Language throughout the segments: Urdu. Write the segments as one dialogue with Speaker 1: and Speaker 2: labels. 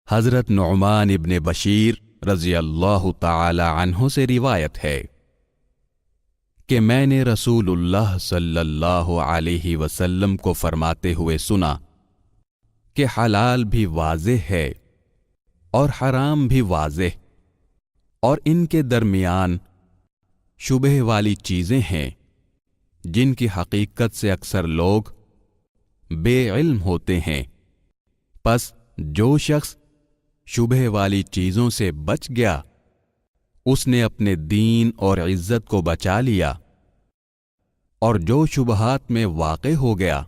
Speaker 1: حضرت نعمان ابن بشیر رضی اللہ تعالی عنہ سے روایت ہے کہ میں نے رسول اللہ صلی اللہ علیہ وسلم کو فرماتے ہوئے سنا کہ حلال بھی واضح ہے اور حرام بھی واضح، اور ان کے درمیان شبہ والی چیزیں ہیں جن کی حقیقت سے اکثر لوگ بے علم ہوتے ہیں۔ پس جو شخص شبہ والی چیزوں سے بچ گیا اس نے اپنے دین اور عزت کو بچا لیا، اور جو شبہات میں واقع ہو گیا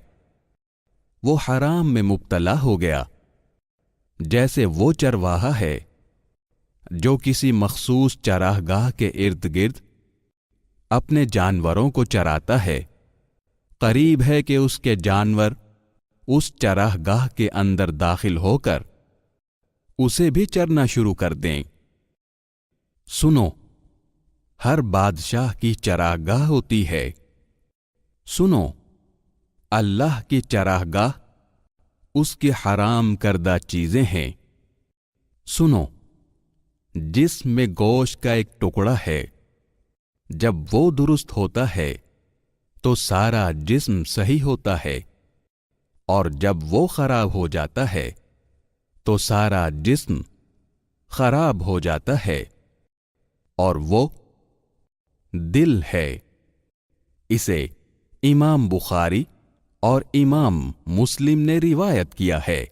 Speaker 1: وہ حرام میں مبتلا ہو گیا، جیسے وہ چرواہا ہے جو کسی مخصوص چراہ گاہ کے ارد گرد اپنے جانوروں کو چراتا ہے، قریب ہے کہ اس کے جانور اس چراہ گاہ کے اندر داخل ہو کر اسے بھی چرنا شروع کر دیں۔ سنو، ہر بادشاہ کی چراہ گاہ ہوتی ہے، سنو، اللہ کی چراہ گاہ اس کی حرام کردہ چیزیں ہیں۔ سنو، جسم میں گوشت کا ایک ٹکڑا ہے، جب وہ درست ہوتا ہے تو سارا جسم صحیح ہوتا ہے، اور جب وہ خراب ہو جاتا ہے تو سارا جسم خراب ہو جاتا ہے، اور وہ دل ہے۔ اسے امام بخاری اور امام مسلم نے روایت کیا ہے۔